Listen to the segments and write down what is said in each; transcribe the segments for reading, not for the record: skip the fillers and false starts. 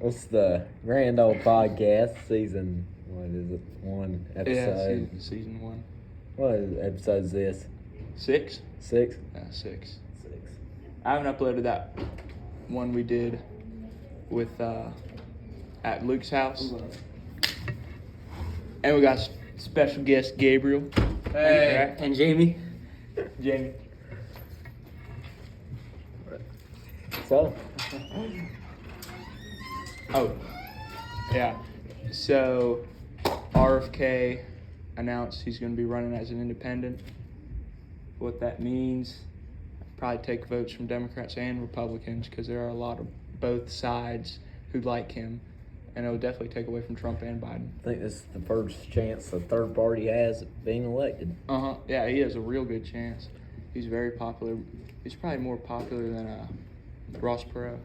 What's the Grand Old Podcast season? What is it? One episode. Yeah, season 1. What episode is this? 6? 6? Yeah, 6. 6. I haven't uploaded that one we did with at Luke's house. And we got special guest Gabriel. Hey, and Jamie. Jamie. So, Oh, yeah. So, RFK announced he's going to be running as an independent. What that means, probably take votes from Democrats and Republicans because there are a lot of both sides who like him. And it'll definitely take away from Trump and Biden. I think this is the first chance the third party has of being elected. Yeah, he has a real good chance. He's very popular. He's probably more popular than Ross Perot.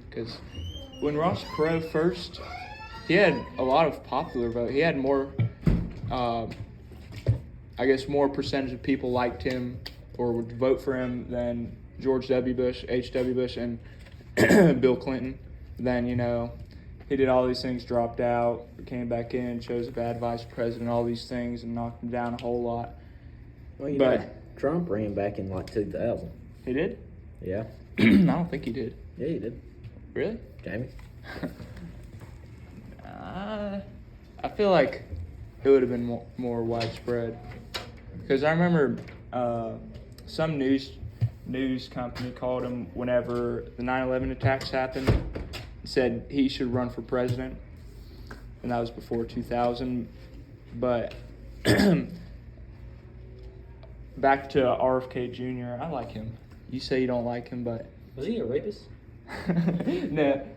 Because when Ross Perot first, he had a lot of popular vote. He had more, I guess, more percentage of people liked him or would vote for him than George W. Bush, H.W. Bush, and Bill Clinton. Then, he did all these things, dropped out, came back in, chose a bad vice president, all these things, and knocked him down a whole lot. Well, But Trump ran back in like 2000. he did? Yeah. I don't think he did. Yeah, he did. Really? Jamie? I feel like it would have been more widespread. Because I remember some news company called him whenever the 9/11 attacks happened, said he should run for president, and that was before 2000. But back to RFK Jr., I like him. You say you don't like him, but Was he a rapist? no, he's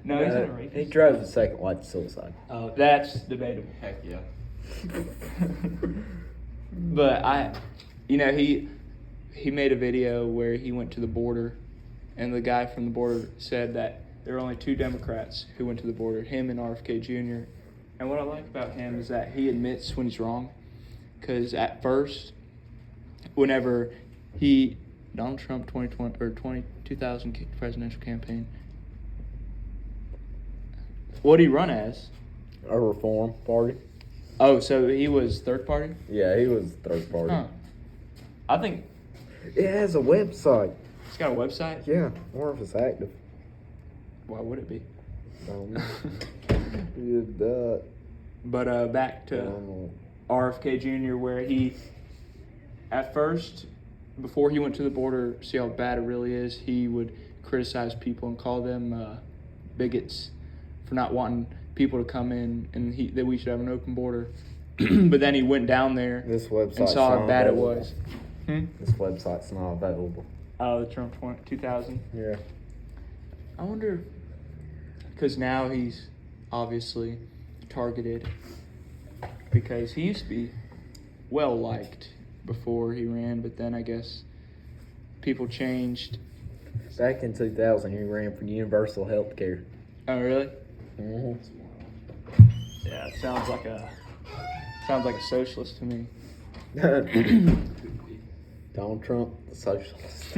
not a rapist. He drove the second wife to suicide. Oh, That's debatable. heck yeah. But he made a video where he went to the border, and the guy from the border said that there were only 2 Democrats who went to the border, him and RFK Jr. And what I like about him is that he admits when he's wrong, because at first, whenever Donald Trump 2000 presidential campaign, what did he run as? A reform party? Oh, so he was third party? Yeah, he was third party. Huh. I think It has a website. he's got a website. Yeah, or if it's active. Why would it be? Yeah, But back to RFK Jr., where he, at first, before he went to the border, see how bad it really is, he would criticize people and call them bigots for not wanting people to come in, and that we should have an open border. But then he went down there This website and saw how bad it was. This website's not available. Oh, the Trump 2000. Yeah. I wonder, because now he's obviously targeted, because he used to be well liked before he ran, but then I guess people changed. Back in 2000, he ran for universal health care. Oh, really? Mm-hmm. Yeah, it sounds like a socialist to me. Donald Trump, the socialist.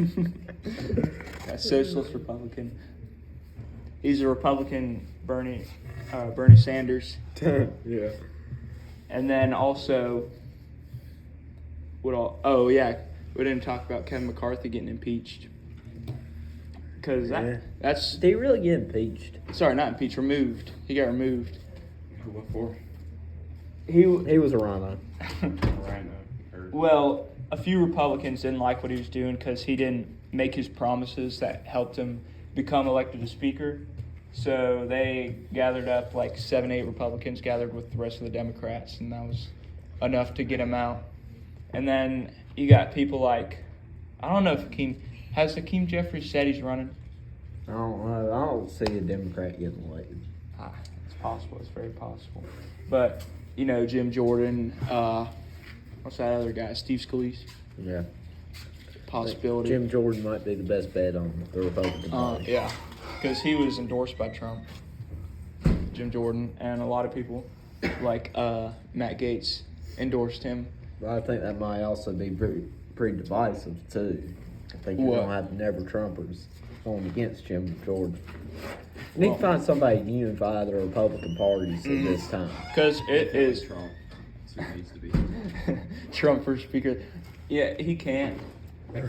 A socialist Republican. He's a Republican, Bernie Sanders. Yeah. And then also, we didn't talk about Kevin McCarthy getting impeached. Because that's... Did he really get impeached? Sorry, not impeached, removed. He got removed. What for? He was a rhino. Well, a few Republicans didn't like what he was doing because he didn't make his promises that helped him become elected as Speaker. So they gathered up, like 7-8 Republicans gathered with the rest of the Democrats, and that was enough to get him out. And then you got people like, I don't know if has Hakeem Jeffries said he's running? I don't know. I don't see a Democrat getting elected. It's possible. It's very possible. But, Jim Jordan, what's that other guy? Steve Scalise? Yeah. Possibility. Jim Jordan might be the best bet on the Republican Party. Yeah, because he was endorsed by Trump, Jim Jordan, and a lot of people, like Matt Gaetz, endorsed him. But I think that might also be pretty divisive, too. I think you're going to have never Trumpers going against Jim Jordan. You need to find somebody to unify the Republican parties at this time. Because it is Trump. That's who it needs to be. Trump for speaker. Yeah, he can't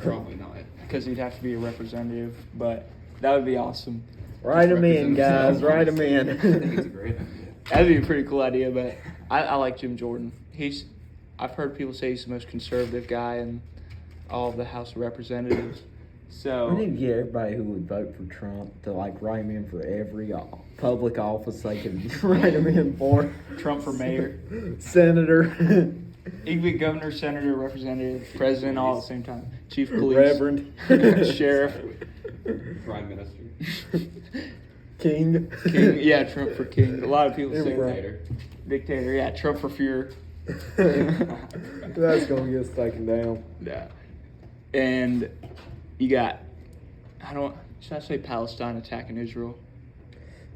Probably not. because he'd have to be a representative, but that would be awesome. Write them in, guys. Write them I think it's a in. great idea. That'd be a pretty cool idea, but I like Jim Jordan. I've heard people say he's the most conservative guy in all of the House of Representatives. So We need to get everybody who would vote for Trump to like write him in for every public office they can write him in for. Trump for mayor. Senator. He could be governor, senator, representative, president, all at the same time. Chief of police, Reverend. sheriff, Prime Minister. King. king. Yeah, Trump for king. A lot of people say that. Dictator. Dictator. Yeah, Trump for Fuhrer. That's gonna get us taken down. Yeah. And you got, should I say Palestine attacking Israel?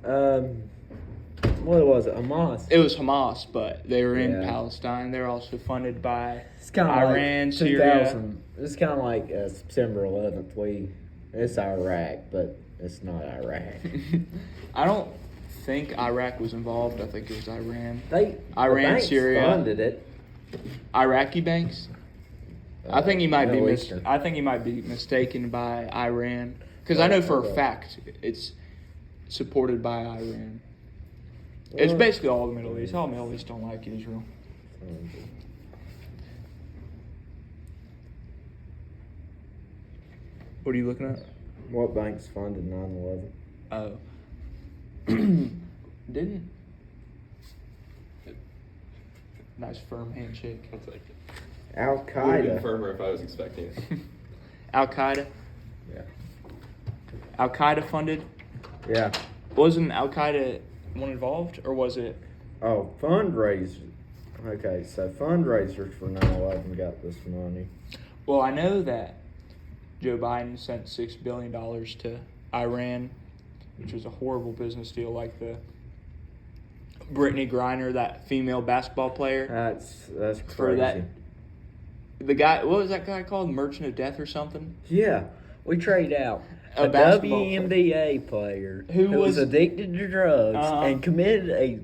What was it? Hamas. It was Hamas, but they were in Yeah. Palestine. They're also funded by It's kind of Iran, like Syria. 2000. It's kind of like September 11th. It's Iraq, but it's not Iraq. I don't think Iraq was involved. I think it was Iran. The banks Syria. funded it. Iraqi banks. I think he might be Middle Eastern. I think he might be mistaken by Iran because I know for a fact it's supported by Iran. It's Well, basically all the Middle East. All the Middle East don't like Israel. What are you looking at? What banks funded 9/11? Oh. Didn't. Nice firm handshake. I'll take it. Al Would have been Qaeda. firmer if I was expecting it. Al Qaeda. Yeah. Al Qaeda funded. Yeah. Wasn't Al Qaeda one involved, or was it? Oh, fundraisers. Okay, so fundraisers for 9/11 got this money. Well, I know that Joe Biden sent $6 billion to Iran, which was a horrible business deal, like the Brittany Griner, that female basketball player. That's crazy. For that, the guy, what was that guy called? Merchant of Death or something? Yeah, we trade out A a basketball WNBA player Who was- addicted to drugs Uh-huh. and committed a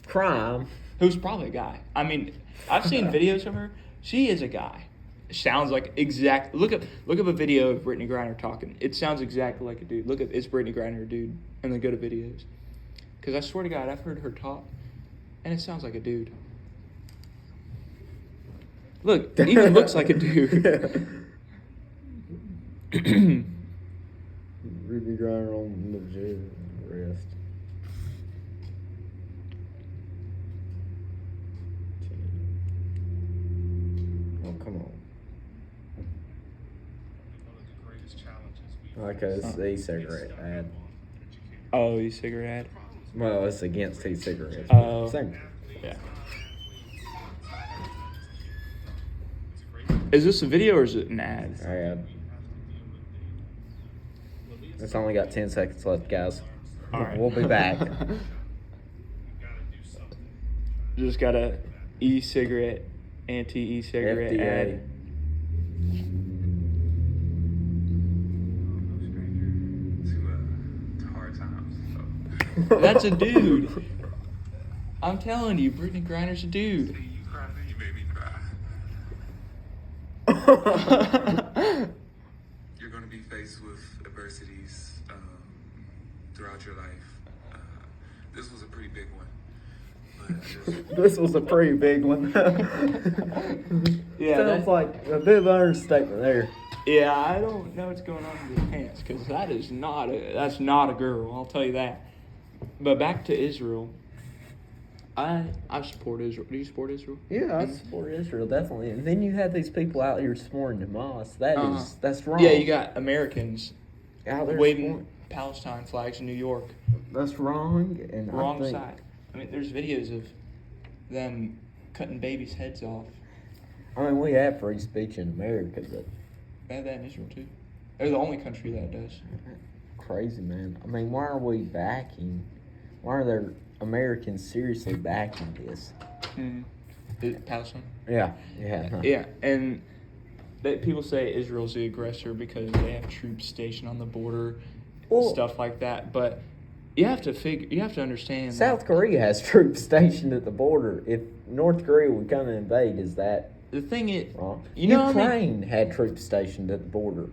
crime. Who's probably a guy. I mean, I've seen videos of her. She is a guy. Sounds like exact. Look up a video of Brittany Griner talking. It sounds exactly like a dude. Look up, is Brittany Griner a dude? And then go to videos. Because I swear to God, I've heard her talk, and it sounds like a dude. Look, it even looks like a dude. Ruby Griner on legit arrest. Oh, come on. Okay, this is the e-cigarette ad. Oh, e-cigarette. Well, it's against e-cigarettes. Oh. Same. Yeah. Is this a video or is it an ad? Ad. It's only got 10 seconds left, guys. All right. We'll be back. Just got a e-cigarette, anti-e-cigarette FDA. ad. That's a dude. I'm telling you, Brittany Griner's a dude. You're going to be faced with adversities throughout your life. This was a pretty big one. But I just, This was a pretty big one. Yeah, Sounds like a bit of an understatement there. Yeah, I don't know what's going on in your pants because that's not a girl. I'll tell you that. But back to Israel. I support Israel. Do you support Israel? Yeah, I support Israel, definitely. And then you have these people out here supporting Hamas. That's wrong. Yeah, you got Americans out there waving supporting- Palestine flags in New York. That's wrong. And Wrong I think, side. I mean, there's videos of them cutting babies' heads off. I mean, we have free speech in America, but They have that in Israel too. They're the only country that does. crazy, man. I mean, why are we backing? Why are there Americans seriously backing this? Palestine. Yeah. Yeah, and people say Israel's the aggressor because they have troops stationed on the border, Well- stuff like that. But you have to understand. South Korea has troops stationed at the border. If North Korea would come and invade, is that The thing is, wrong? you know, Ukraine had troops stationed at the border.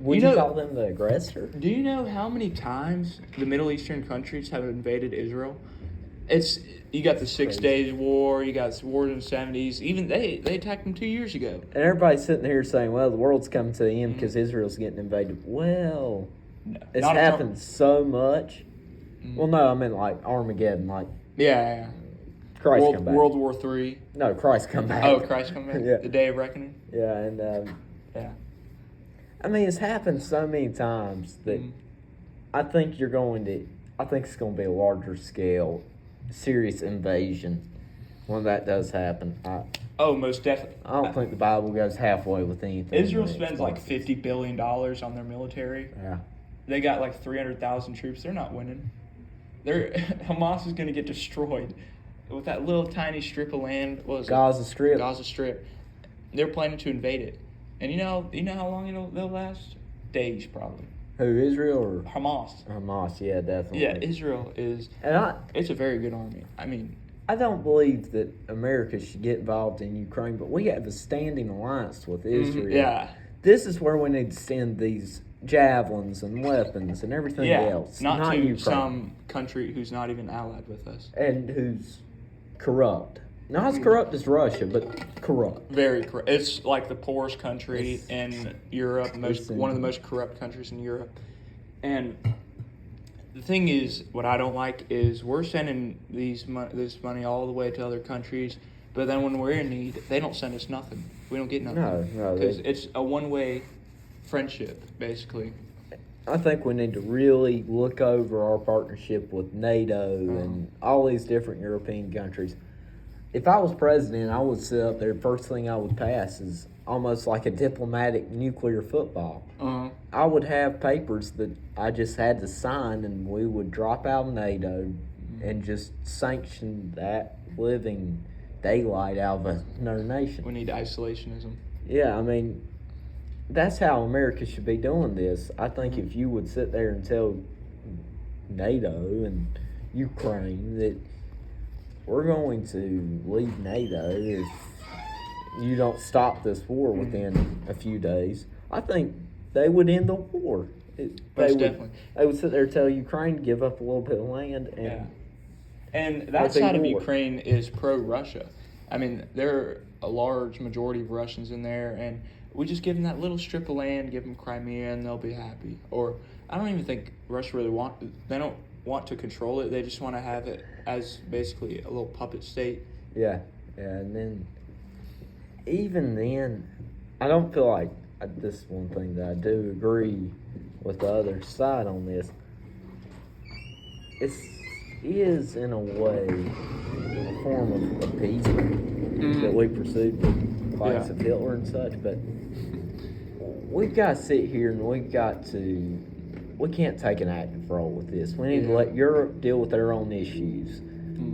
Would you you know- call them the aggressor? do you know how many times the Middle Eastern countries have invaded Israel? You got the 6 Days War, you got wars in the 70s. Even they attacked them 2 years ago. And everybody's sitting here saying, well, the world's coming to the end Mm-hmm. because Israel's getting invaded. Well, it's Not if happened so much. Mm-hmm. Well, no, I meant like Armageddon, like Yeah. Christ come back. World War III. No, Christ come back. Oh, Christ come back. Yeah. The Day of Reckoning. Yeah, and Yeah. I mean, it's happened so many times that Mhm. I think it's going to be a larger scale, serious invasion when that does happen. Oh, most definitely. I don't think the Bible goes halfway with anything. Israel when it spends like explains $50 billion on their military. it. Yeah. They got like 300,000 troops. They're not winning. Hamas is going to get destroyed with that little tiny strip of land. What was Gaza Strip. it? Gaza Strip. They're planning to invade it. And you know how long they'll last? Days probably. Who, Israel or Hamas. Hamas? Yeah, definitely. Yeah, Israel is. And It's a very good army. I mean, I don't believe that America should get involved in Ukraine, but we have a standing alliance with Israel. yeah, This is where we need to send these javelins and weapons and everything yeah. else. Not to Ukraine. some country who's not even allied with us. And who's corrupt. Not as corrupt as Russia, but corrupt. Very corrupt. It's like the poorest country in Europe, It's one of the most corrupt countries in Europe. And the thing is, what I don't like is we're sending this money all the way to other countries, but then when we're in need, they don't send us nothing. We don't get nothing. No, Because it's a one-way friendship, basically. I think we need to really look over our partnership with NATO and all these different European countries. If I was president, I would sit up there. First thing I would pass is almost like a diplomatic nuclear football. Uh-huh. I would have papers that I just had to sign, and we would drop out of NATO and just sanction that living daylight out of another nation. We need isolationism. Yeah, I mean, that's how America should be doing this. I think if you would sit there and tell NATO and Ukraine that we're going to leave NATO if you don't stop this war within a few days, I think they would end the war. Definitely. They would sit there and tell Ukraine to give up a little bit of land. And Yeah. And that That's a side of war. Ukraine is pro-Russia. I mean, there are a large majority of Russians in there, and we just give them that little strip of land, give them Crimea, and they'll be happy. Or I don't even think Russia really they don't want to control it. They just want to have it as basically a little puppet state. Yeah, and then even then, I don't feel like this is one thing that I do agree with the other side on this. It is in a way a form of appeasement that we pursued the likes of Hitler and such, but we've got to sit here and we can't take an active role with this. We need to let Europe deal with their own issues.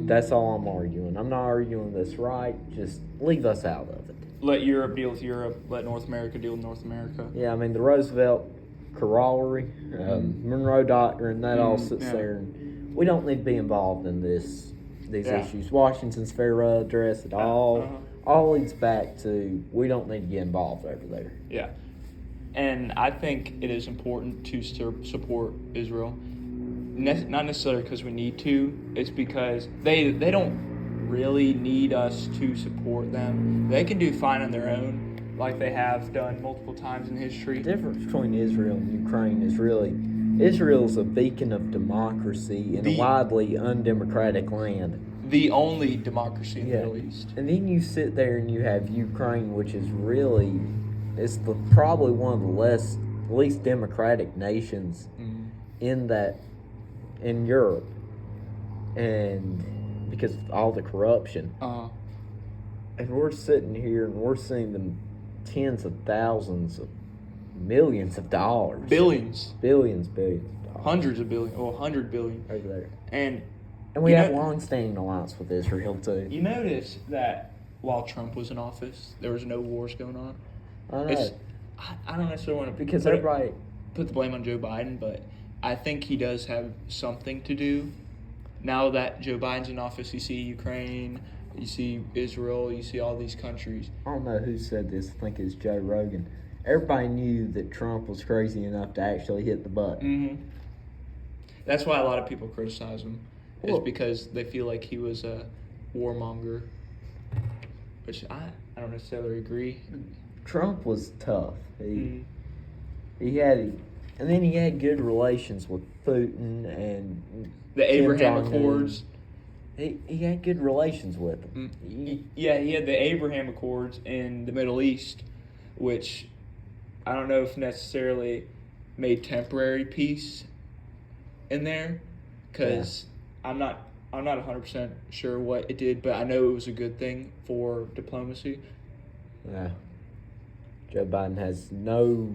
That's all I'm arguing. I'm not arguing this right. Just leave us out of it. Let Europe deal with Europe. Let North America deal with North America. Yeah, I mean, the Roosevelt corollary, Monroe Doctrine, that all sits yeah. there. And we don't need to be involved in these Yeah. issues. Washington's farewell address, it all leads back to we don't need to get involved over there. Yeah. And I think it is important to support Israel. Not necessarily because we need to. It's because they don't really need us to support them. They can do fine on their own, like they have done multiple times in history. The difference between Israel and Ukraine is really Israel's a beacon of democracy in a widely undemocratic land. The only democracy in the Middle East. And then you sit there and you have Ukraine, which is really, probably one of the least democratic nations in Europe, and because of all the corruption. And we're sitting here and we're seeing them tens of thousands of millions of dollars. Billions. Billions of dollars. Hundreds of billion. Well, 100 billion. Over there. And we you have know- long-standing alliance with Israel, too. You notice that while Trump was in office, there was no wars going on. I know. I don't necessarily want to Because everybody... put the blame on Joe Biden, but I think he does have something to do. Now that Joe Biden's in office, you see Ukraine, you see Israel, you see all these countries. I don't know who said this. I think it's Joe Rogan. Everybody knew that Trump was crazy enough to actually hit the button. Mm-hmm. That's why a lot of people criticize him, is Well- because they feel like he was a warmonger, which I don't necessarily agree. Trump was tough. Mhm. He had, and then he had good relations with Putin and The Kim Abraham Jong-un. Accords. He had good relations with them. Yeah, he had the Abraham Accords in the Middle East, which I don't know if necessarily made temporary peace in there, because I'm not 100% sure what it did, but I know it was a good thing for diplomacy. Yeah. Joe Biden has no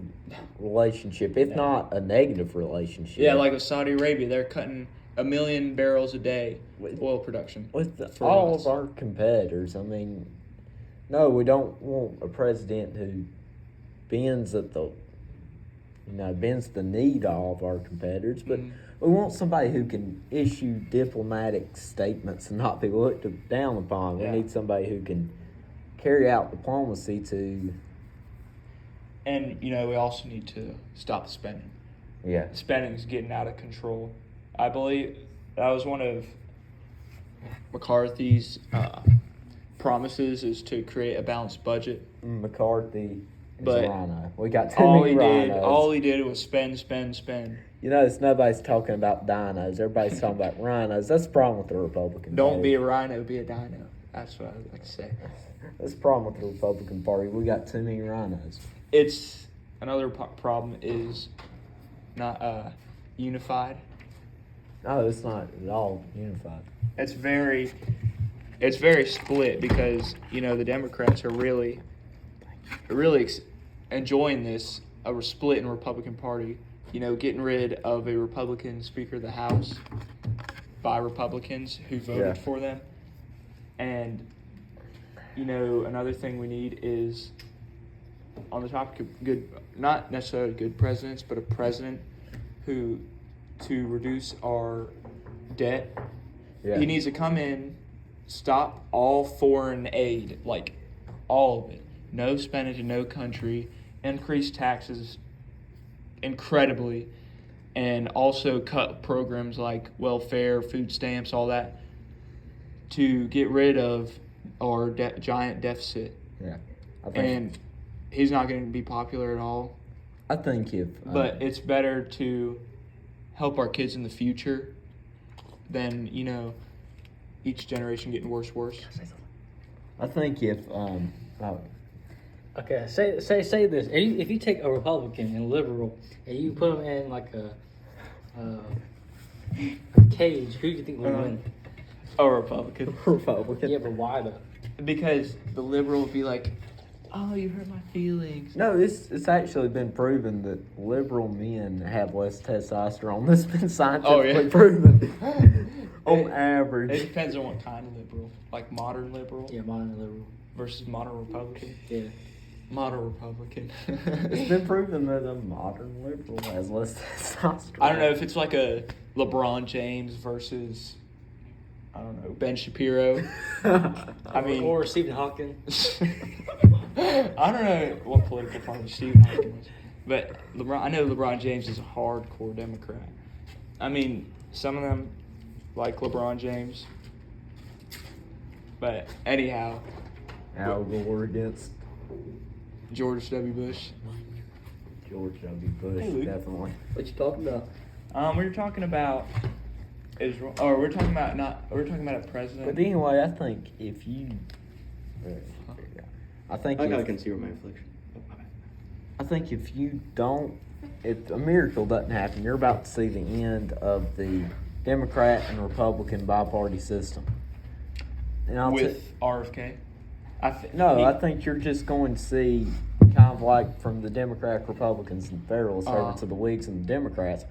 relationship, if not a negative relationship. Yeah, like with Saudi Arabia, they're cutting 1 million barrels a day with oil production. with for all us. of our competitors. I mean, no, we don't want a president who bends at the, bends the knee to all of our competitors, but Mhm. we want somebody who can issue diplomatic statements and not be looked down upon. Yeah. We need somebody who can carry out diplomacy to, And, we also need to stop the spending. yeah. Spending is getting out of control. I believe that was one of McCarthy's promises, is to create a balanced budget. McCarthy is But a rhino. We got too All many he did, rhinos. all he did was spend, spend, spend. You notice nobody's talking about dinos. Everybody's talking about rhinos. That's the problem with the Republican Don't Party. be a rhino, be a dino. That's what I would like to say. That's the problem with the Republican Party. We got too many rhinos. It's another problem is not unified. No, it's not at all unified. It's very split, because the Democrats are really enjoying this a split in the Republican Party. Getting rid of a Republican Speaker of the House by Republicans who voted Yeah. for them. And another thing we need is, on the topic of good, not necessarily good presidents, but a president who, to reduce our debt, Yeah. he needs to come in, stop all foreign aid, like all of it. No spending to no country, increase taxes incredibly, and also cut programs like welfare, food stamps, all that, to get rid of our giant deficit. Yeah. I think, And he's not going to be popular at all. I think if... But it's better to help our kids in the future than, each generation getting worse. I think if... Okay, say this. If you take a Republican and liberal and you put them in like a cage, who do you think would win? A Republican. Republican. Yeah, but why though? Because the liberal would be like, oh, you hurt my feelings. No, it's actually been proven that liberal men have less testosterone. This has been scientifically proven. On It average. depends on what kind of liberal. Like modern liberal Yeah, modern liberal. versus modern Republican. Yeah. Modern Republican. It's been proven that a modern liberal has less testosterone. I don't know if it's like a LeBron James versus, I don't know, Ben Shapiro. I mean, or Stephen Hawking. I don't know what political party Stephen Hawking was, but I know LeBron James is a hardcore Democrat. I mean, some of them like LeBron James, but anyhow, Al Gore against George W. Bush. George W. Bush, Hey, Luke. definitely. What you talking about? We were talking about Israel, or we're talking about a president. But anyway, I think if you... I think I gotta if, conceal my affliction. I think if you don't... If a miracle doesn't happen, you're about to see the end of the Democrat and Republican bi-party system. And I'll with RFK. I think you're just going to see kind of like from the Democratic Republicans and Federalists over to the Whigs and the Democrats.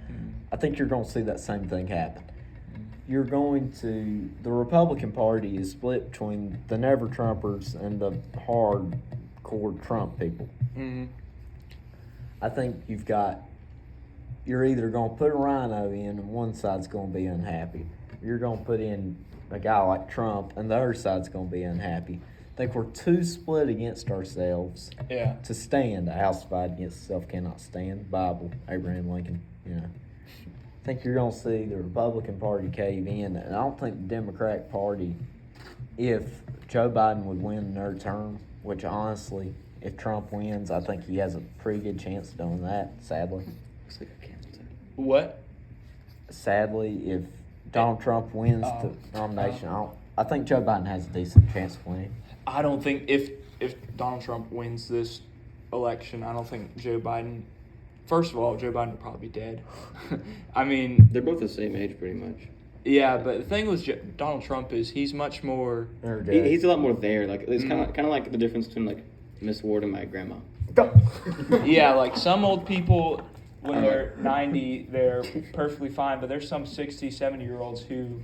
I think you're going to see that same thing happen. You're going to... The Republican Party is split between the never-Trumpers and the hardcore Trump people. Mm-hmm. I think you've got you're either gonna put a rhino in and one side's gonna be unhappy. You're gonna put in a guy like Trump and the other side's gonna be unhappy. I think we're too split against ourselves Yeah. to stand. A house divided against itself cannot stand. Bible, Abraham Lincoln, I think you're gonna see the Republican Party cave in, and I don't think the Democratic Party, if Joe Biden would win another term, which honestly, if Trump wins, I think he has a pretty good chance of doing that, sadly. What? Sadly, if Donald Trump wins Oh. the nomination, I think Joe Biden has a decent chance of winning. I don't think if Donald Trump wins this election, I don't think Joe Biden. First of all, Joe Biden would probably be dead. I mean, They're both the same age, pretty much. yeah, but the thing with Donald Trump is he's much more. He's a lot more there. Like it's Mm-hmm. kind of like the difference between like Miss Ward and my grandma. Yeah, like some old people when they're 90, they're perfectly fine, but there's some 60, 70-year-olds who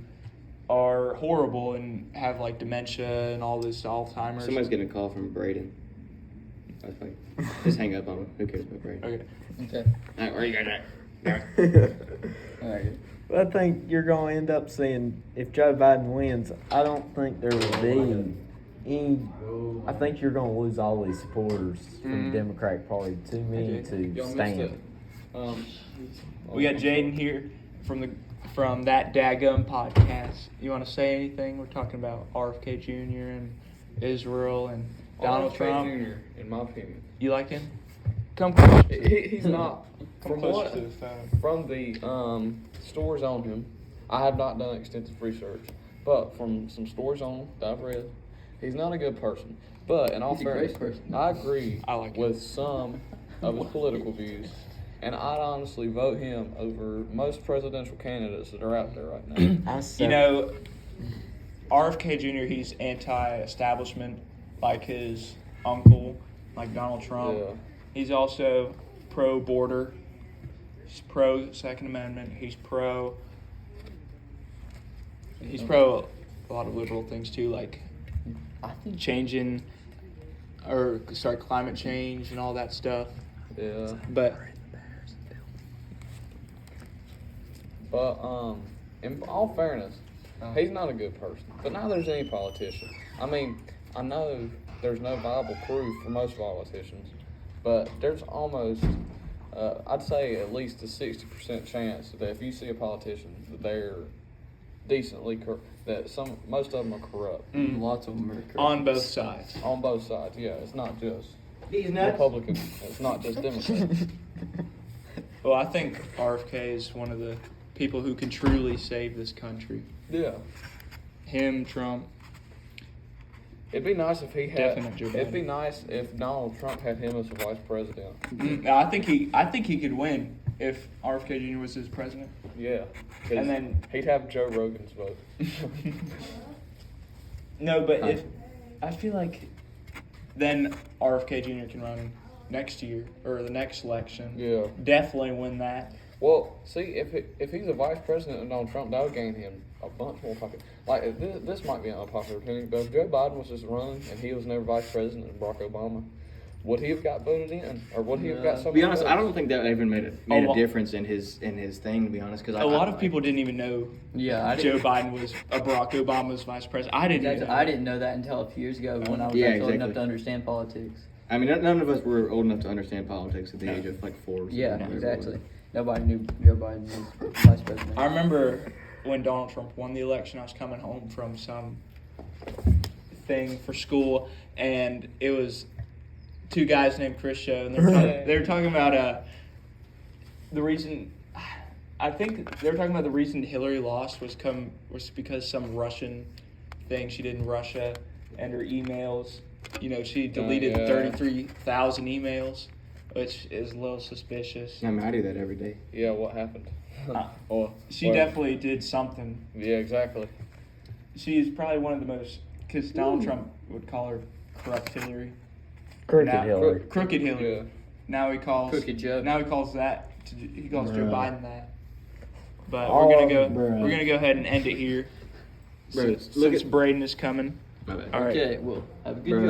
are horrible and have like dementia and all this Alzheimer's. Somebody's getting a call from Braden. That's funny. Just hang up on him. Who cares about Braden? Okay. Okay. All right, where you guys at? All right. But I think you're going to end up seeing, if Joe Biden wins, I don't think there will be any. I think you're going to lose all these supporters from the Democratic Party. Too many to stand. We got Jaden here from that Daggum podcast. You want to say anything? We're talking about RFK Jr. and Israel and Donald Trump. Jr., in my opinion. You like him? Come close. He's not. Come From closer what? to the phone. From the stories on him, I have not done extensive research, but from some stories on him that I've read, he's not a good person. But in all He's a great fairness, person. I agree I like him. with some of his political views, and I'd honestly vote him over most presidential candidates that are out there right now. You know, RFK Jr., he's anti-establishment, like his uncle, like Donald Trump. Yeah. He's also pro-border. He's pro-Second Amendment. He's pro a lot of liberal things too, like changing or start climate change and all that stuff. Yeah. But But in all fairness, he's not a good person. But neither is any politician. I mean, I know there's no viable proof for most politicians, but there's almost, I'd say at least a 60% chance that if you see a politician, that they're decently that most of them are corrupt. Lots of them are correct. on both sides. On both sides, yeah. It's not just He's nuts. Republican. It's not just Democrat. Well, I think RFK is one of the people who can truly save this country. Yeah. Him, Trump. It'd be nice if he had. Definite Joe It'd be Biden. nice if Donald Trump had him as a vice president. I think he could win if RFK Jr. was his president. Yeah. 'Cause And then- he'd have Joe Rogan's vote. No, but if I feel like then RFK Jr. can run next year or the next election. Yeah. Definitely win that. Well, see, if he's a vice president of Donald Trump, that would gain him a bunch more popular. Like this might be an unpopular opinion, but if Joe Biden was just running and he was never vice president of Barack Obama, would he have got voted in, or would he have got To somebody? be honest, else? I don't think that even made A a lot- difference in his thing. To be honest, because A lot of people didn't even know Yeah, I Joe didn't. Biden was Barack Obama's vice president. I didn't. Even know. I didn't know that until a few years ago when I was Yeah, actually old enough exactly. to understand politics. I mean, none of us were old enough to understand politics at the age of like 4. or Yeah, something, whatever it was. exactly. Nobody knew Joe Biden was vice president. I remember when Donald Trump won the election, I was coming home from some thing for school, and it was two guys named Chris Show, and they were talking about the reason. I think they were talking about the reason Hillary lost was because some Russian thing she did in Russia, and her emails. You know, she deleted yeah. 33,000 emails, which is a little suspicious. I mean, I do that every day. Yeah, what happened? Well, she Well- definitely did something. Yeah, exactly. She's probably one of the most, because Donald Trump would call her corrupt Hillary. Crooked Now- Hillary. Crooked Hillary. Yeah. Now he calls. Crooked Joe. Now he calls he calls Joe Bruh. Biden that. But Oh, we're gonna bruh. go ahead and end it here. Bro, Since look at- Braden is coming. My bad. All right. Okay, well, have a good Bro. job.